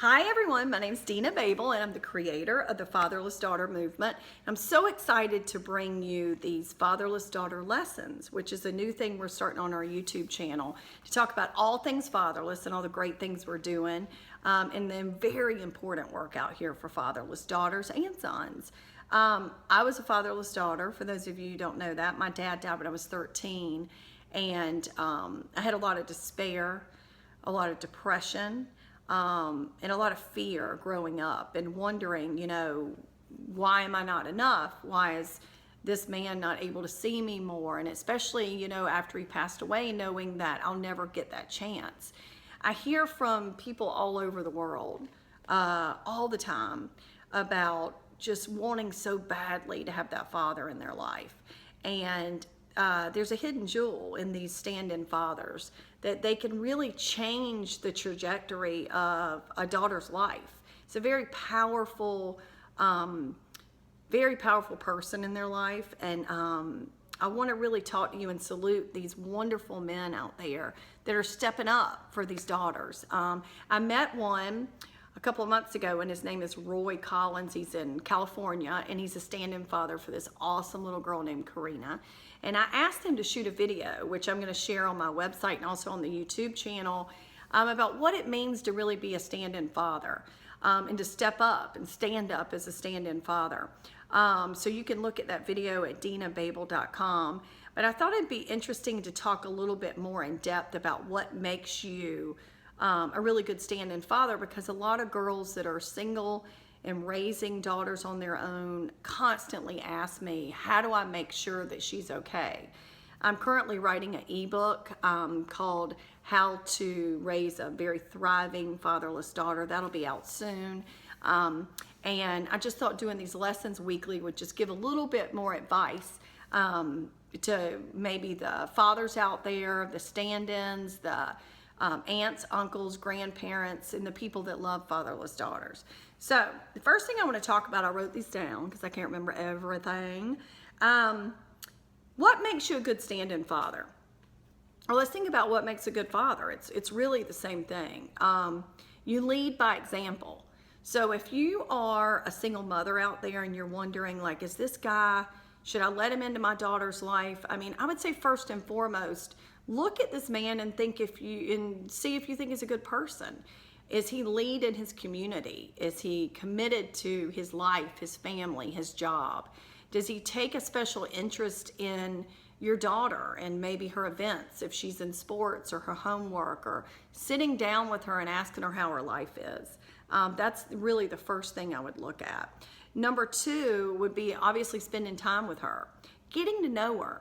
Hi everyone, my name is Dina Babel and I'm the creator of the Fatherless Daughter Movement. I'm so excited to bring you these Fatherless Daughter Lessons, which is a new thing we're starting on our YouTube channel to talk about all things fatherless and all the great things we're doing, and then very important work out here for fatherless daughters and sons. I was a fatherless daughter, for those of you who don't know that. My dad died when I was 13, and I had a lot of despair, a lot of depression, and a lot of fear growing up and wondering, why am I not enough? Why is this man not able to see me more? And especially, after he passed away, knowing that I'll never get that chance. I hear from people all over the world, all the time, about just wanting so badly to have that father in their life. And there's a hidden jewel in these stand-in fathers that they can really change the trajectory of a daughter's life. It's a very powerful person in their life, and I want to really talk to you and salute these wonderful men out there that are stepping up for these daughters. I met one a couple of months ago, and his name is Roy Collins. He's in California, and he's a stand-in father for this awesome little girl named Karina. And I asked him to shoot a video, which I'm going to share on my website and also on the YouTube channel, about what it means to really be a stand-in father, and to step up and stand up as a stand-in father. So you can look at that video at dinababel.com. But I thought it'd be interesting to talk a little bit more in depth about what makes you a really good stand-in father, because a lot of girls that are single and raising daughters on their own constantly ask me, how do I make sure that she's okay? I'm currently writing an ebook called How to Raise a Very Thriving Fatherless Daughter. That'll be out soon. And I just thought doing these lessons weekly would just give a little bit more advice to maybe the fathers out there, the stand-ins, the aunts, uncles, grandparents, and the people that love fatherless daughters. So the first thing I want to talk about, I wrote these down because I can't remember everything. What makes you a good stand-in father? Well, let's think about what makes a good father. It's really the same thing. You lead by example. So if you are a single mother out there and you're wondering, like, is this guy, should I let him into my daughter's life? I mean, I would say first and foremost, look at this man and see if you think he's a good person. Is he lead in his community? Is he committed to his life, his family, his job? Does he take a special interest in your daughter and maybe her events, if she's in sports or her homework, or sitting down with her and asking her how her life is? That's really the first thing I would look at. Number two would be obviously spending time with her, getting to know her.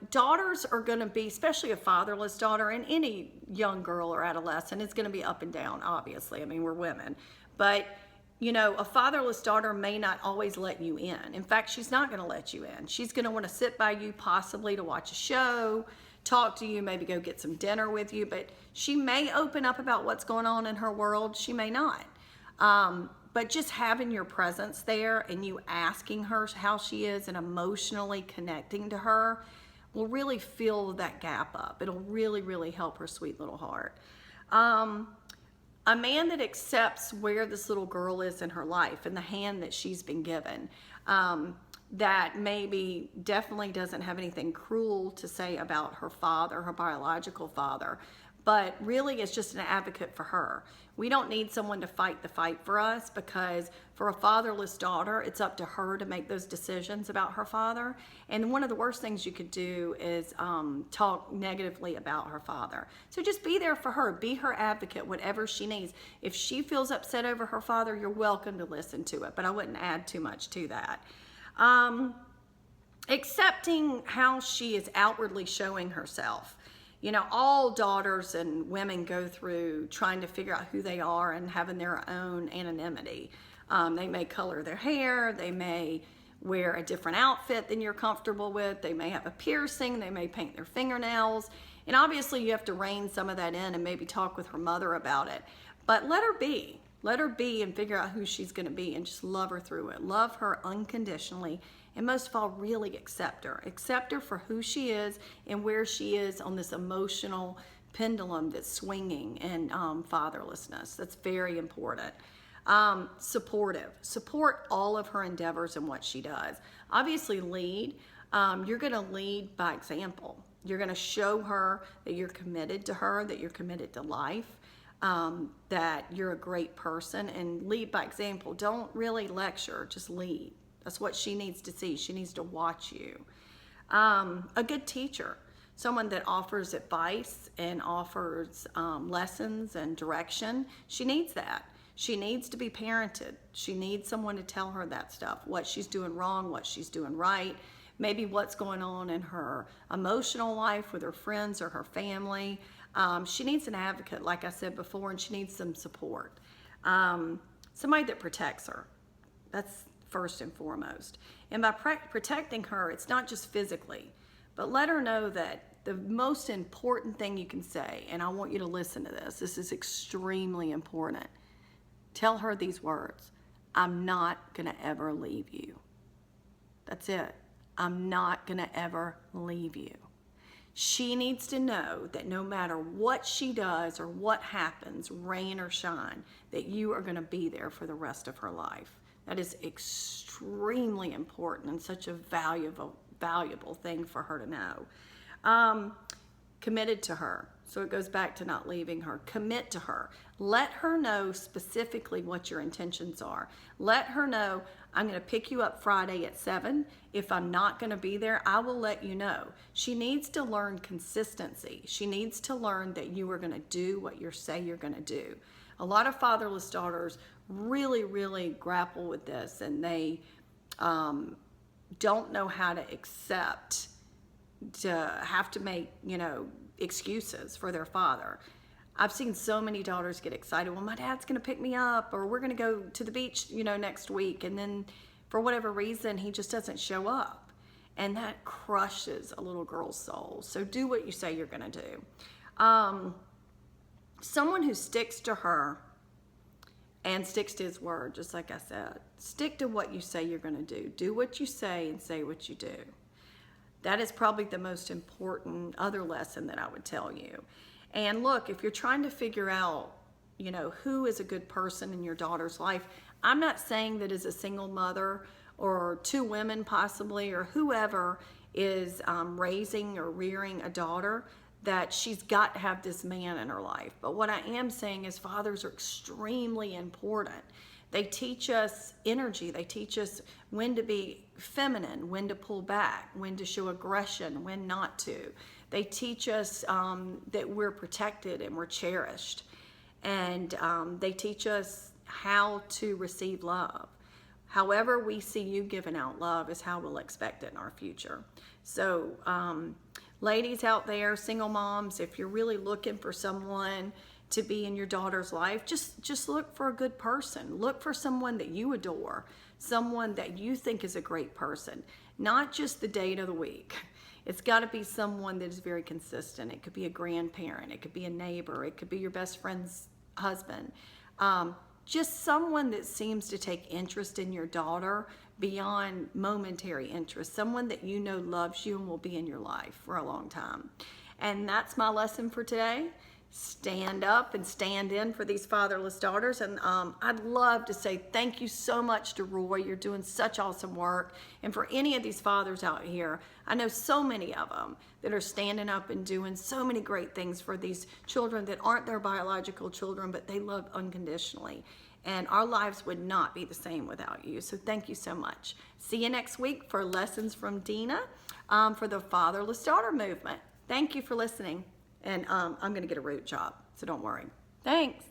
Daughters are going to be, especially a fatherless daughter, and any young girl or adolescent, it's going to be up and down, obviously. I mean, we're women. But, a fatherless daughter may not always let you in. In fact, she's not going to let you in. She's going to want to sit by you possibly to watch a show, talk to you, maybe go get some dinner with you. But she may open up about what's going on in her world. She may not. But just having your presence there and you asking her how she is and emotionally connecting to her will really fill that gap up. It'll really, really help her sweet little heart. A man that accepts where this little girl is in her life and the hand that she's been given, that maybe definitely doesn't have anything cruel to say about her father, her biological father, but really is just an advocate for her. We don't need someone to fight the fight for us, because for a fatherless daughter, it's up to her to make those decisions about her father. And one of the worst things you could do is talk negatively about her father. So just be there for her. Be her advocate, whatever she needs. If she feels upset over her father, you're welcome to listen to it, but I wouldn't add too much to that. Accepting how she is outwardly showing herself. All daughters and women go through trying to figure out who they are and having their own anonymity. They may color their hair, they may wear a different outfit than you're comfortable with, they may have a piercing, they may paint their fingernails, and obviously you have to rein some of that in and maybe talk with her mother about it. But let her be. Let her be and figure out who she's going to be, and just love her through it. Love her unconditionally, and most of all, really accept her. Accept her for who she is and where she is on this emotional pendulum that's swinging in fatherlessness. That's very important. Supportive. Support all of her endeavors and what she does. Obviously lead. You're going to lead by example. You're going to show her that you're committed to her, that you're committed to life, that you're a great person, and lead by example. Don't really lecture, just lead. That's what she needs to see. She needs to watch you. A good teacher, someone that offers advice and offers lessons and direction. She needs that. She needs to be parented. She needs someone to tell her that stuff, what she's doing wrong, what she's doing right, maybe what's going on in her emotional life with her friends or her family. She needs an advocate, like I said before, and she needs some support. Somebody that protects her. That's first and foremost. And by protecting her, it's not just physically, but let her know that the most important thing you can say, and I want you to listen to this, this is extremely important. Tell her these words: I'm not gonna ever leave you. That's it. I'm not gonna ever leave you. She needs to know that no matter what she does or what happens, rain or shine, that you are gonna be there for the rest of her life. That is extremely important and such a valuable thing for her to know. Committed to her. So it goes back to not leaving her. Commit to her. Let her know specifically what your intentions are. Let her know, I'm going to pick you up Friday at 7. If I'm not going to be there, I will let you know. She needs to learn consistency. She needs to learn that you are going to do what you say you're going to do. A lot of fatherless daughters really, really grapple with this, and they don't know how to accept to have to make, excuses for their father. I've seen so many daughters get excited. Well, my dad's going to pick me up, or we're going to go to the beach, next week. And then for whatever reason, he just doesn't show up. And that crushes a little girl's soul. So do what you say you're going to do. Someone who sticks to her and sticks to his word, just like I said. Stick to what you say you're going to do. Do what you say and say what you do. That is probably the most important other lesson that I would tell you. And look, if you're trying to figure out, who is a good person in your daughter's life, I'm not saying that as a single mother or two women possibly, or whoever is raising or rearing a daughter, that she's got to have this man in her life. But what I am saying is fathers are extremely important. They teach us energy. They teach us when to be feminine, when to pull back, when to show aggression, when not to. They teach us that we're protected and we're cherished. And they teach us how to receive love. However we see you giving out love is how we'll expect it in our future. So ladies out there, single moms, if you're really looking for someone to be in your daughter's life, just look for a good person. Look for someone that you adore, someone that you think is a great person, not just the date of the week. It's got to be someone that is very consistent. It could be a grandparent, it could be a neighbor, it could be your best friend's husband. Just someone that seems to take interest in your daughter beyond momentary interest, someone that loves you and will be in your life for a long time. And that's my lesson for today. Stand up and stand in for these fatherless daughters. And I'd love to say thank you so much to Roy. You're doing such awesome work. And for any of these fathers out here, I know so many of them that are standing up and doing so many great things for these children that aren't their biological children, but they love unconditionally. And our lives would not be the same without you. So thank you so much. See you next week for Lessons from Dina for the Fatherless Daughter Movement. Thank you for listening. And I'm going to get a root job, so don't worry. Thanks.